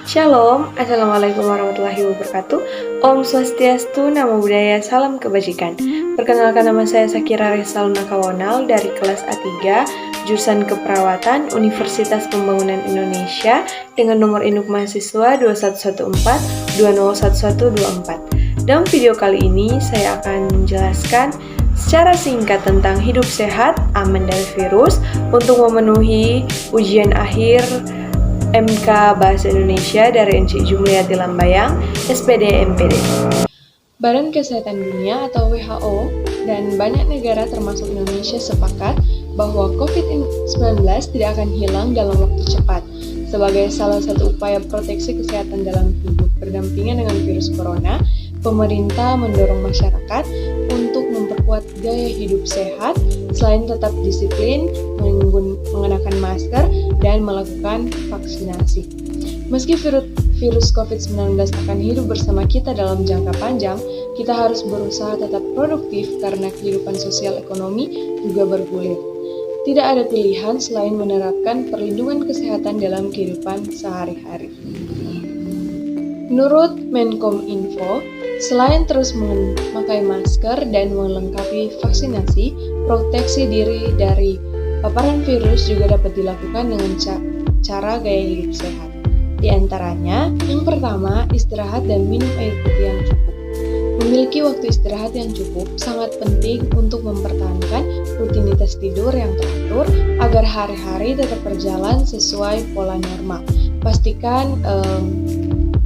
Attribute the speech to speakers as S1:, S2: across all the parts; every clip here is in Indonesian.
S1: Shalom, Assalamualaikum warahmatullahi wabarakatuh. Om Swastiastu, Namo Buddhaya, Salam Kebajikan. Perkenalkan, nama saya Sakira Resaluna Kawonal dari kelas A3, jurusan Keperawatan, Universitas Pembangunan Indonesia, dengan nomor induk mahasiswa 2114-201124. Dalam video kali ini, saya akan menjelaskan secara singkat tentang hidup sehat, aman dari virus, untuk memenuhi ujian akhir MK Bahasa Indonesia dari NCI Jumliyati Lambayang, SPD MPD. Badan Kesehatan Dunia atau WHO dan banyak negara termasuk Indonesia sepakat bahwa COVID-19 tidak akan hilang dalam waktu cepat. Sebagai salah satu upaya proteksi kesehatan dalam hidup berdampingan dengan virus corona, pemerintah mendorong masyarakat untuk memperkuat gaya hidup sehat, selain tetap disiplin, mengenakan masker, dan melakukan vaksinasi. Meski virus COVID-19 akan hidup bersama kita dalam jangka panjang, kita harus berusaha tetap produktif karena kehidupan sosial ekonomi juga bergulir. Tidak ada pilihan selain menerapkan perlindungan kesehatan dalam kehidupan sehari-hari. Menurut Menkominfo, selain terus memakai masker dan melengkapi vaksinasi, proteksi diri dari paparan virus juga dapat dilakukan dengan cara gaya hidup sehat. Di antaranya, yang pertama, istirahat dan minum air putih yang cukup. Memiliki waktu istirahat yang cukup sangat penting untuk mempertahankan rutinitas tidur yang teratur agar hari-hari tetap berjalan sesuai pola normal. Pastikan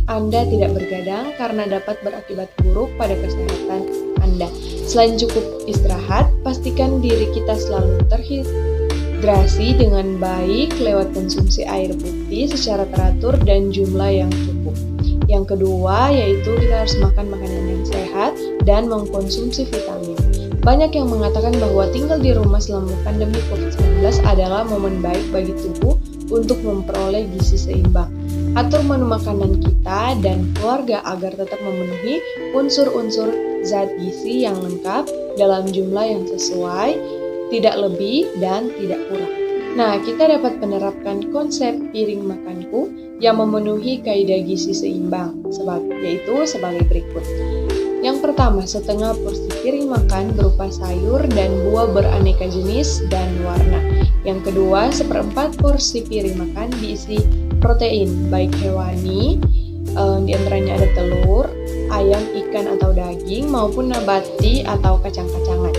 S1: Anda tidak bergadang karena dapat berakibat buruk pada kesehatan Anda. Selain cukup istirahat, pastikan diri kita selalu terhidrasi dengan baik lewat konsumsi air putih secara teratur dan jumlah yang cukup. Yang kedua, yaitu kita harus makan makanan yang sehat dan mengkonsumsi vitamin. Banyak yang mengatakan bahwa tinggal di rumah selama pandemi COVID-19 adalah momen baik bagi tubuh untuk memperoleh gizi seimbang. Atur menu makanan kita dan keluarga agar tetap memenuhi unsur-unsur zat gizi yang lengkap dalam jumlah yang sesuai, tidak lebih dan tidak kurang. Nah, kita dapat menerapkan konsep piring makanku yang memenuhi kaidah gizi seimbang, yaitu sebagai berikut. Yang pertama, setengah porsi piring makan berupa sayur dan buah beraneka jenis dan warna. Yang kedua, seperempat porsi piring makan diisi protein, baik hewani, diantaranya ada telur, ayam, ikan atau daging, maupun nabati atau kacang-kacangan.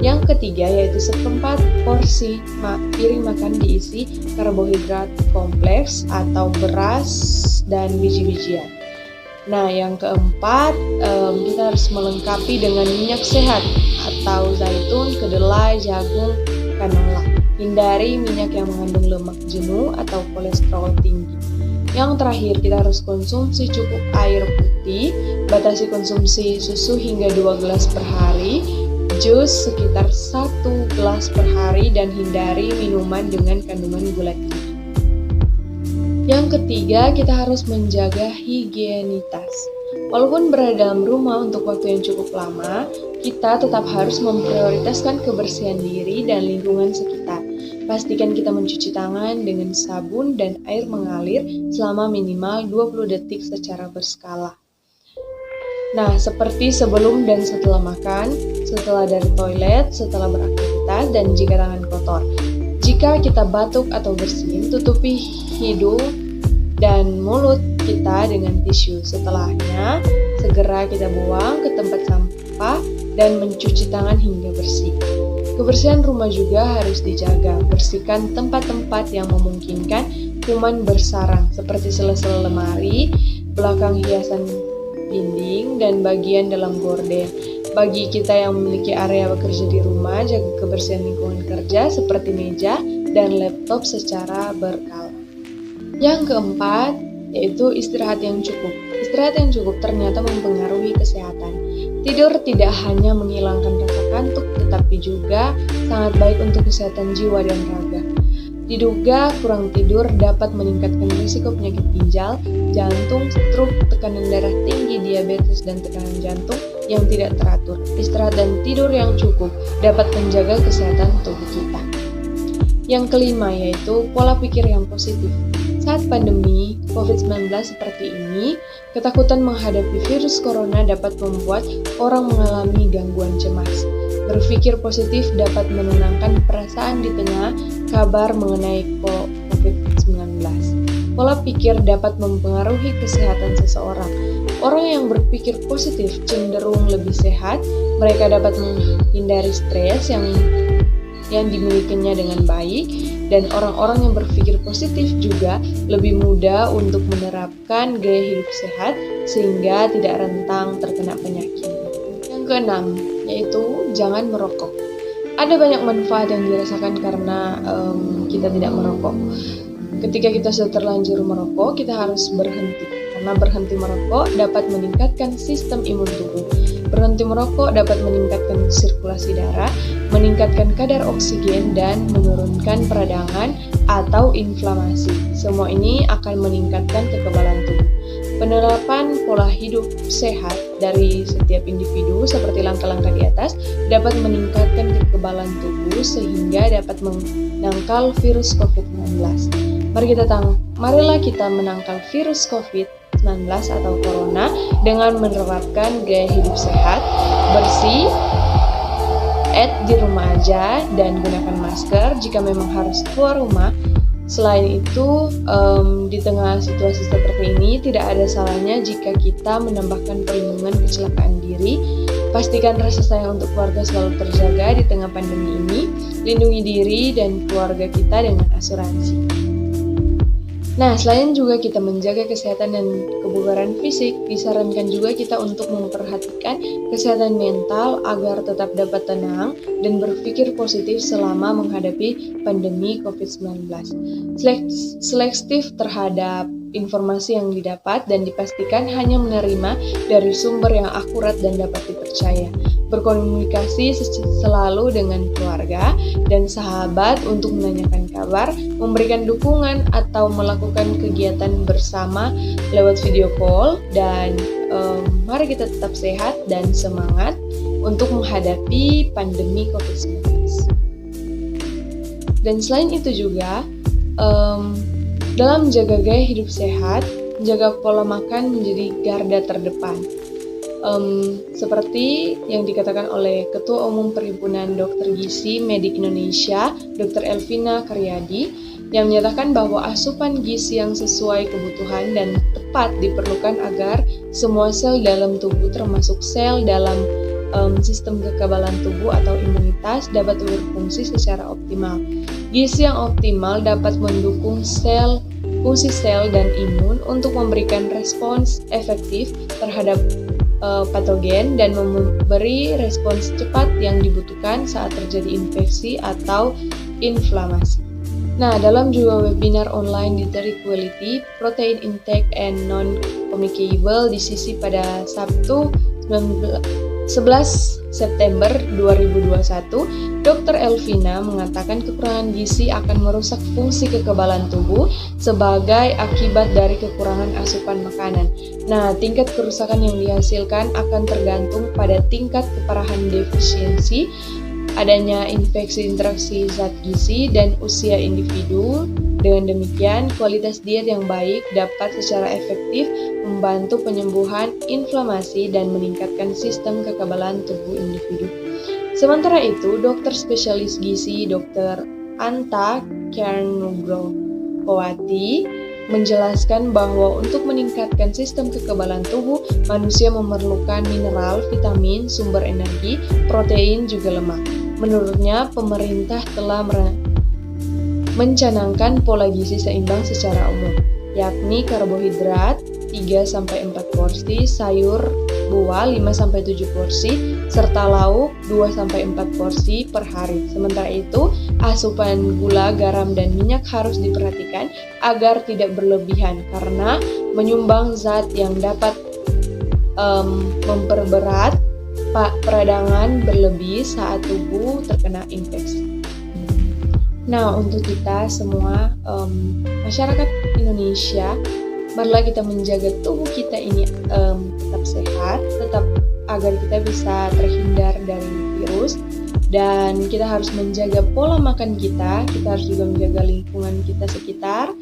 S1: Yang ketiga, yaitu seperempat porsi piring makan diisi karbohidrat kompleks atau beras dan biji-bijian. Nah, yang keempat, kita harus melengkapi dengan minyak sehat atau zaitun, kedelai, jagung, canola. Hindari minyak yang mengandung lemak jenuh atau kolesterol tinggi. Yang terakhir, kita harus konsumsi cukup air putih, batasi konsumsi susu hingga 2 gelas per hari, jus sekitar 1 gelas per hari, dan hindari minuman dengan kandungan gula tinggi. Yang ketiga, kita harus menjaga higienitas. Walaupun berada dalam rumah untuk waktu yang cukup lama, kita tetap harus memprioritaskan kebersihan diri dan lingkungan sekitar. Pastikan kita mencuci tangan dengan sabun dan air mengalir selama minimal 20 detik secara berskala. Nah, seperti sebelum dan setelah makan, setelah dari toilet, setelah beraktivitas, dan jika tangan kotor. Jika kita batuk atau bersin, tutupi hidung dan mulut kita dengan tisu. Setelahnya, segera kita buang ke tempat sampah dan mencuci tangan hingga bersih. Kebersihan rumah juga harus dijaga. Bersihkan tempat-tempat yang memungkinkan kuman bersarang, seperti sela-sela lemari, belakang hiasan dinding, dan bagian dalam gorden. Bagi kita yang memiliki area bekerja di rumah, jaga kebersihan lingkungan kerja seperti meja dan laptop secara berkala. Yang keempat, yaitu istirahat yang cukup. Istirahat yang cukup ternyata mempengaruhi kesehatan. Tidur tidak hanya menghilangkan rasa kantuk, tetapi juga sangat baik untuk kesehatan jiwa dan raga. Diduga kurang tidur dapat meningkatkan risiko penyakit ginjal, jantung, stroke, tekanan darah tinggi, diabetes, dan tekanan jantung yang tidak teratur. Istirahat dan tidur yang cukup dapat menjaga kesehatan tubuh kita. Yang kelima yaitu pola pikir yang positif. Saat pandemi COVID-19 seperti ini, ketakutan menghadapi virus corona dapat membuat orang mengalami gangguan cemas. Berpikir positif dapat menenangkan perasaan di tengah kabar mengenai COVID-19. Pola pikir dapat mempengaruhi kesehatan seseorang. Orang yang berpikir positif cenderung lebih sehat, mereka dapat menghindari stres yang dimilikinya dengan baik, dan orang-orang yang berpikir positif juga lebih mudah untuk menerapkan gaya hidup sehat sehingga tidak rentan terkena penyakit. Yang keenam, yaitu jangan merokok. Ada banyak manfaat yang dirasakan karena kita tidak merokok. Ketika kita sudah terlanjur merokok, kita harus berhenti. Karena berhenti merokok dapat meningkatkan sistem imun tubuh. Berhenti merokok dapat meningkatkan sirkulasi darah, meningkatkan kadar oksigen, dan menurunkan peradangan atau inflamasi. Semua ini akan meningkatkan kekebalan tubuh. Penerapan pola hidup sehat dari setiap individu seperti langkah-langkah di atas dapat meningkatkan kekebalan tubuh sehingga dapat menangkal virus COVID-19. Marilah kita menangkal virus COVID-19 atau Corona dengan menerapkan gaya hidup sehat, bersih, di rumah aja, dan gunakan masker jika memang harus keluar rumah. Selain itu, di tengah situasi seperti ini, tidak ada salahnya jika kita menambahkan perlindungan kecelakaan diri. Pastikan rasa sayang untuk keluarga selalu terjaga di tengah pandemi ini. Lindungi diri dan keluarga kita dengan asuransi. Nah, selain juga kita menjaga kesehatan dan kebugaran fisik, disarankan juga kita untuk memperhatikan kesehatan mental agar tetap dapat tenang dan berpikir positif selama menghadapi pandemi COVID-19. Selektif terhadap informasi yang didapat dan dipastikan hanya menerima dari sumber yang akurat dan dapat dipercaya. Berkomunikasi selalu dengan keluarga dan sahabat untuk menanyakan kabar, memberikan dukungan atau melakukan kegiatan bersama lewat video call, dan mari kita tetap sehat dan semangat untuk menghadapi pandemi COVID-19. Dan selain itu juga, dalam menjaga gaya hidup sehat, menjaga pola makan menjadi garda terdepan. Seperti yang dikatakan oleh Ketua Umum Perhimpunan Dokter Gizi Medik Indonesia, Dr. Elvina Karyadi, yang menyatakan bahwa asupan gizi yang sesuai kebutuhan dan tepat diperlukan agar semua sel dalam tubuh, termasuk sel dalam sistem kekebalan tubuh atau imunitas, dapat berfungsi secara optimal. Gizi yang optimal dapat mendukung fungsi sel dan imun untuk memberikan respons efektif terhadap patogen dan memberi respons cepat yang dibutuhkan saat terjadi infeksi atau inflamasi. Nah, dalam juga webinar online Dietary Quality, Protein Intake and Non-Communicable Disease pada Sabtu 11 September 2021, Dr. Elvina mengatakan kekurangan gizi akan merusak fungsi kekebalan tubuh sebagai akibat dari kekurangan asupan makanan. Nah, tingkat kerusakan yang dihasilkan akan tergantung pada tingkat keparahan defisiensi, adanya infeksi interaksi zat gizi, dan usia individu. Dengan demikian, kualitas diet yang baik dapat secara efektif membantu penyembuhan inflamasi dan meningkatkan sistem kekebalan tubuh individu. Sementara itu, dokter spesialis gizi Dr. Anta Kernugropowati menjelaskan bahwa untuk meningkatkan sistem kekebalan tubuh, manusia memerlukan mineral, vitamin, sumber energi, protein, juga lemak. Menurutnya, pemerintah telah mencanangkan pola gizi seimbang secara umum, yakni karbohidrat 3-4 porsi, sayur buah 5-7 porsi, serta lauk 2-4 porsi per hari. Sementara itu, asupan gula, garam, dan minyak harus diperhatikan agar tidak berlebihan karena menyumbang zat yang dapat memperberat peradangan berlebih saat tubuh terkena infeksi. Nah, untuk kita semua masyarakat Indonesia, marilah kita menjaga tubuh kita ini tetap sehat, tetap agar kita bisa terhindar dari virus Dan kita harus menjaga pola makan kita harus juga menjaga lingkungan kita sekitar,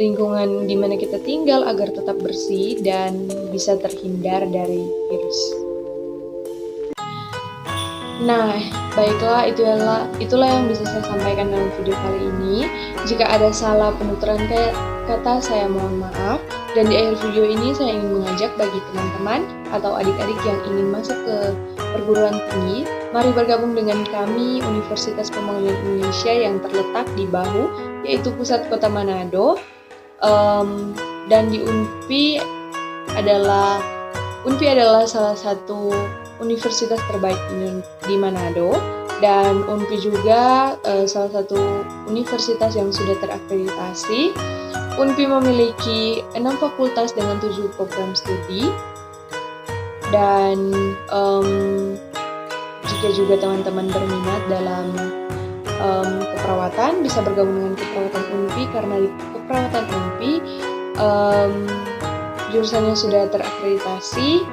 S1: lingkungan di mana kita tinggal agar tetap bersih dan bisa terhindar dari virus. Nah, baiklah, itulah yang bisa saya sampaikan dalam video kali ini. Jika ada salah penuturan kata, saya mohon maaf. Dan di akhir video ini saya ingin mengajak bagi teman-teman atau adik-adik yang ingin masuk ke perguruan tinggi, mari bergabung dengan kami Universitas Pembangunan Indonesia yang terletak di Bahu, yaitu pusat kota Manado. Dan di UNPI adalah salah satu universitas terbaik di Manado, dan UNPI juga salah satu universitas yang sudah terakreditasi. UNPI memiliki 6 fakultas dengan 7 program studi, dan jika juga teman-teman berminat dalam keperawatan, bisa bergabung dengan keperawatan UNPI, karena di keperawatan UNPI jurusannya sudah terakreditasi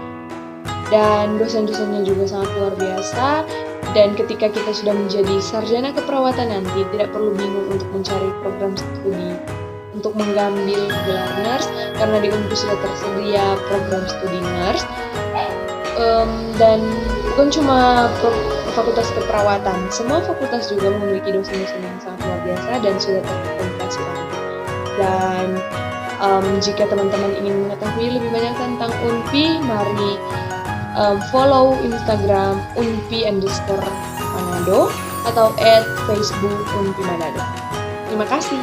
S1: dan dosen-dosennya juga sangat luar biasa. Dan ketika kita sudah menjadi sarjana keperawatan nanti, tidak perlu bingung untuk mencari program studi untuk mengambil gelar nurse, karena di UNPI sudah tersedia program studi nurse. Dan bukan cuma fakultas keperawatan, semua fakultas juga memiliki dosen-dosen yang sangat luar biasa dan sudah terakreditasi. Dan jika teman-teman ingin mengetahui lebih banyak tentang UNPI, mari follow Instagram unpi_Manado atau @Facebook UNPI Manado. Terima kasih.